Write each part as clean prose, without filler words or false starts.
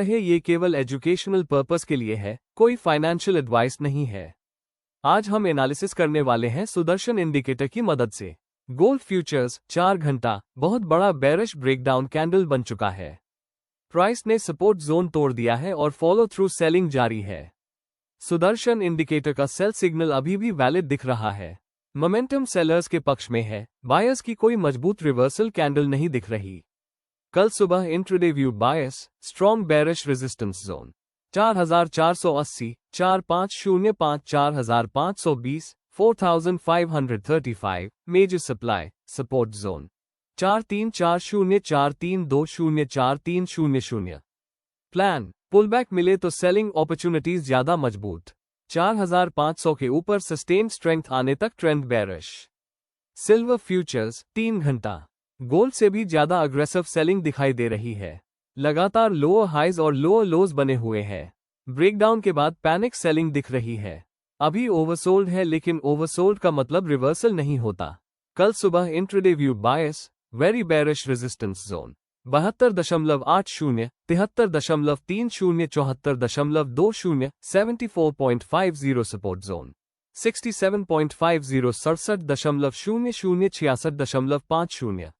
रहे ये केवल एजुकेशनल पर्पस के लिए है, कोई फाइनेंशियल एडवाइस नहीं है। आज हम एनालिसिस करने वाले हैं सुदर्शन इंडिकेटर की मदद से। गोल्ड फ्यूचर्स 4 घंटा बहुत बड़ा बेरिश ब्रेकडाउन कैंडल बन चुका है। प्राइस ने सपोर्ट जोन तोड़ दिया है और फॉलो थ्रू सेलिंग जारी है। सुदर्शन इंडिकेटर का सेल सिग्नल अभी भी वैलिड दिख रहा है। मोमेंटम सेलर्स के पक्ष में है, बायर्स की कोई मजबूत रिवर्सल कैंडल नहीं दिख रही। कल सुबह intraday view bias strong bearish resistance zone 4480, 4505, 4520, 4535, major supply support zone 4340, 4320, 4300। Plan pullback मिले तो सेलिंग अपॉर्चुनिटीज ज्यादा मजबूत। 4500 के ऊपर सस्टेन स्ट्रेंथ आने तक ट्रेंड बेरिश। सिल्वर फ्यूचर्स 3 घंटा गोल्ड से भी ज्यादा अग्रेसिव सेलिंग दिखाई दे रही है। लगातार लोअर हाइज और लोअर लोज बने हुए हैं। ब्रेकडाउन के बाद पैनिक सेलिंग दिख रही है। अभी ओवरसोल्ड है, लेकिन ओवरसोल्ड का मतलब रिवर्सल नहीं होता। कल सुबह intraday view bias very bearish resistance zone 72.80, 73.30, 74.20, 74.50 support zone 67.50, 67.00, 66.50।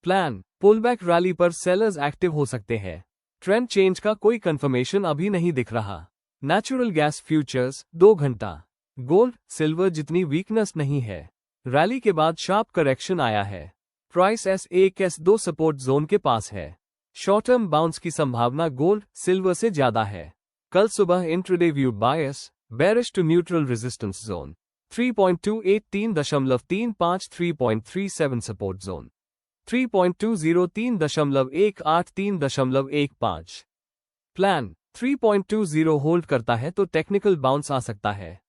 Plan pullback rally पर सेलर्स एक्टिव हो सकते हैं। ट्रेंड चेंज का कोई कंफर्मेशन अभी नहीं दिख रहा। नेचुरल गैस फ्यूचर्स 2 घंटा गोल्ड सिल्वर जितनी वीकनेस नहीं है। रैली के बाद शार्प करेक्शन आया है। Price S1 S2 support zone के पास है। शॉर्ट टर्म बाउंस की संभावना गोल्ड सिल्वर से ज्यादा है। कल सुबह intraday view bias bearish to neutral resistance zone 3.283.35, 3.37 support zone 3.20, 3.18, 3.15। Plan 3.20 hold करता है तो टेक्निकल बाउंस आ सकता है।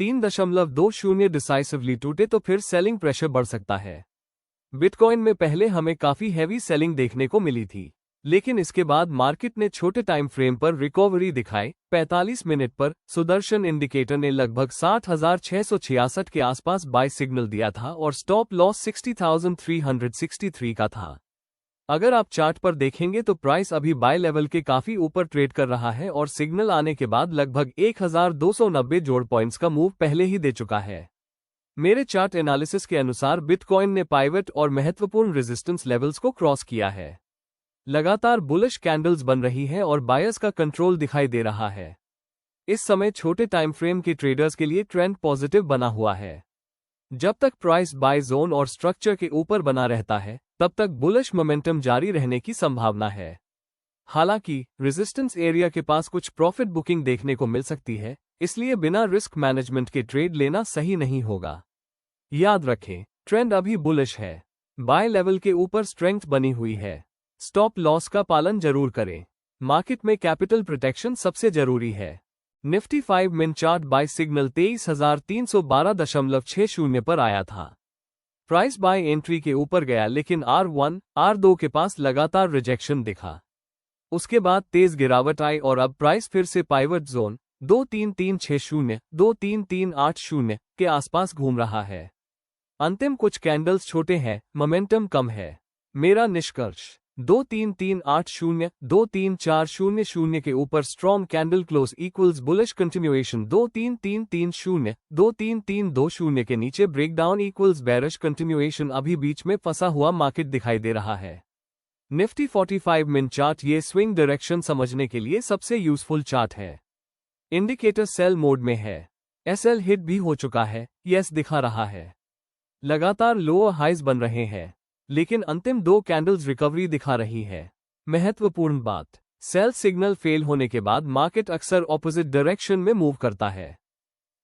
3.20 डिसाइसिवली टूटे तो फिर सेलिंग प्रेशर बढ़ सकता है। बिटकॉइन में पहले हमें काफी हैवी सेलिंग देखने को मिली थी, लेकिन इसके बाद मार्केट ने छोटे टाइम फ्रेम पर रिकवरी दिखाई। 45 मिनट पर सुदर्शन इंडिकेटर ने लगभग 60,666 के आसपास बाय सिग्नल दिया था और स्टॉप लॉस 60,363 का था। अगर आप चार्ट पर देखेंगे तो प्राइस अभी बाय लेवल के काफी ऊपर ट्रेड कर रहा है और सिग्नल आने के बाद लगभग 1290 जोड़ पॉइंट्स का मूव पहले ही दे चुका है। मेरे चार्ट एनालिसिस के अनुसार बिटकॉइन ने पाइवट और महत्वपूर्ण रेजिस्टेंस लेवल्स को क्रॉस किया है। लगातार बुलिश कैंडल्स बन रही हैं और बायर्स का कंट्रोल दिखाई दे रहा है। इस समय छोटे टाइम फ्रेम के ट्रेडर्स के लिए ट्रेंड पॉजिटिव बना हुआ है। जब तक प्राइस बाय जोन और स्ट्रक्चर के ऊपर बना रहता है, तब तक बुलिश मोमेंटम जारी रहने की संभावना है। हालांकि रेजिस्टेंस एरिया के पास कुछ प्रॉफिट बुकिंग देखने को मिल सकती है, इसलिए बिना रिस्क मैनेजमेंट के ट्रेड लेना सही नहीं होगा। याद रखें, ट्रेंड अभी बुलिश है। बाय लेवल के ऊपर स्ट्रेंथ बनी हुई है। स्टॉप लॉस का पालन जरूर करें। मार्केट में कैपिटल प्रोटेक्शन सबसे जरूरी है। Nifty 5 minute chart buy signal 23,312.60 पर आया था। प्राइस बाय एंट्री के ऊपर गया, लेकिन R1, R2 के पास लगातार रिजेक्शन दिखा। उसके बाद तेज गिरावट आई और अब प्राइस फिर से पाइवट जोन 23360, 23380 के आसपास घूम रहा है। अंतिम कुछ कैंडल्स छोटे हैं, मोमेंटम कम है। मेरा निष्कर्ष 23380, 23400 के ऊपर strong candle close equals bullish continuation. 23330, 23320 के नीचे ब्रेकडाउन इक्वल्स बेरिश कंटिन्यूएशन। अभी बीच में फंसा हुआ मार्केट दिखाई दे रहा है। निफ्टी 45 मिनट चार्ट ये स्विंग डायरेक्शन समझने के लिए सबसे यूजफुल चार्ट है। इंडिकेटर सेल मोड में है। एसएल हिट भी हो चुका है, यस दिखा रहा है। लगातार लोअर हाइज बन रहे हैं, लेकिन अंतिम 2 कैंडल्स रिकवरी दिखा रही है। महत्वपूर्ण बात, सेल सिग्नल फेल होने के बाद मार्केट अक्सर ऑपोजिट डायरेक्शन में मूव करता है।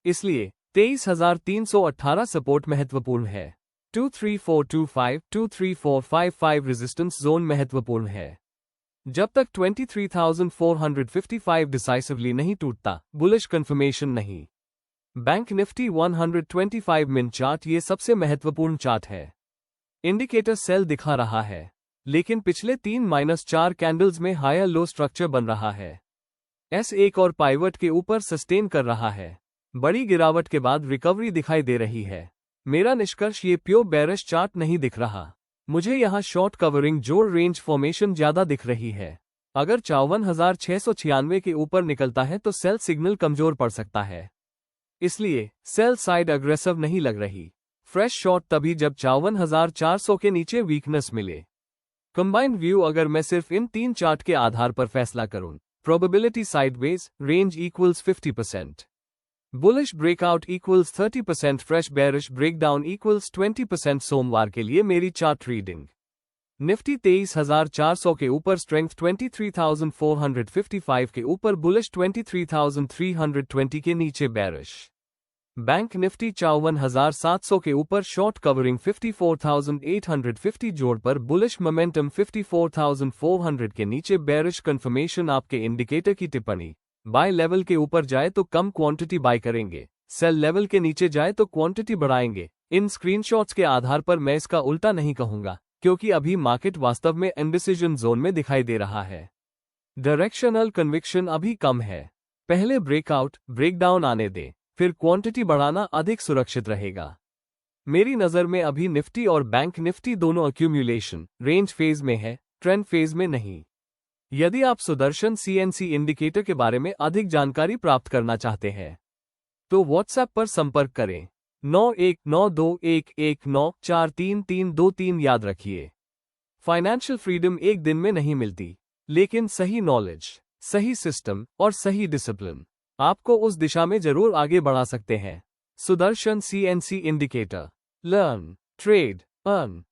इसलिए 23,318 सपोर्ट महत्वपूर्ण है। 23425, 23455 रेजिस्टेंस जोन महत्वपूर्ण है। जब तक 23,455 डिसाइसिवली नहीं टूटता, बुलिश कंफर्मेशन नहीं। बैंक निफ्टी 125 मिनट चार्ट ये सबसे महत्वपूर्ण चार्ट है। इंडिकेटर सेल दिखा रहा है, लेकिन पिछले 3-4 कैंडल्स में हायर लो स्ट्रक्चर बन रहा है। S1 और पाइवट के ऊपर सस्टेन कर रहा है। बड़ी गिरावट के बाद रिकवरी दिखाई दे रही है। मेरा निष्कर्ष ये प्योर बेरिश चार्ट नहीं दिख रहा। मुझे यहाँ शॉर्ट कवरिंग जोड़ रेंज फॉर्मेशन ज्यादा दिख रही है। अगर 54,696 के ऊपर निकलता है तो सेल सिग्नल कमजोर पड़ सकता है, इसलिए सेल साइड अग्रेसिव नहीं लग रही। फ्रेश शॉट तभी जब 54,400 के नीचे वीकनेस मिले। कंबाइंड व्यू अगर मैं सिर्फ इन 3 चार्ट के आधार पर फैसला करूं, probability sideways range equals 50%, bullish breakout equals 30%, fresh bearish breakdown equals 20%। सोमवार के लिए मेरी चार्ट रीडिंग: निफ्टी 23,400 के ऊपर, स्ट्रेंथ 23,455 के ऊपर, बुलिश 23,320 के नीचे बेरिश। बैंक निफ्टी 54,700 के ऊपर, शॉर्ट कवरिंग 54,850 जोड़ पर, बुलिश मोमेंटम 54,400 के नीचे, बेरिश कंफर्मेशन। आपके इंडिकेटर की टिप्पणी: बाय लेवल के ऊपर जाए तो कम क्वांटिटी बाय करेंगे, सेल लेवल के नीचे जाए तो क्वांटिटी बढ़ाएंगे। इन स्क्रीनशॉट्स के आधार पर मैं इसका उल्टा नहीं कहूंगा, क्योंकि अभी मार्केट वास्तव में इंडिसीजन जोन में दिखाई दे रहा है। डायरेक्शनल कन्विक्शन अभी कम है। पहले ब्रेकआउट ब्रेकडाउन आने दें, फिर क्वांटिटी बढ़ाना अधिक सुरक्षित रहेगा। मेरी नज़र में अभी निफ्टी और बैंक निफ्टी दोनों एक्यूमुलेशन रेंज फेज में है, ट्रेंड फेज में नहीं। यदि आप सुदर्शन सीएनसी इंडिकेटर के बारे में अधिक जानकारी प्राप्त करना चाहते हैं तो व्हाट्सएप पर संपर्क करें 919211943323। याद रखिए, फाइनेंशियल फ्रीडम एक दिन में नहीं मिलती, लेकिन सही नॉलेज, सही सिस्टम और सही डिसिप्लिन आपको उस दिशा में जरूर आगे बढ़ा सकते हैं। Sudarshan CNC indicator, learn, trade, earn.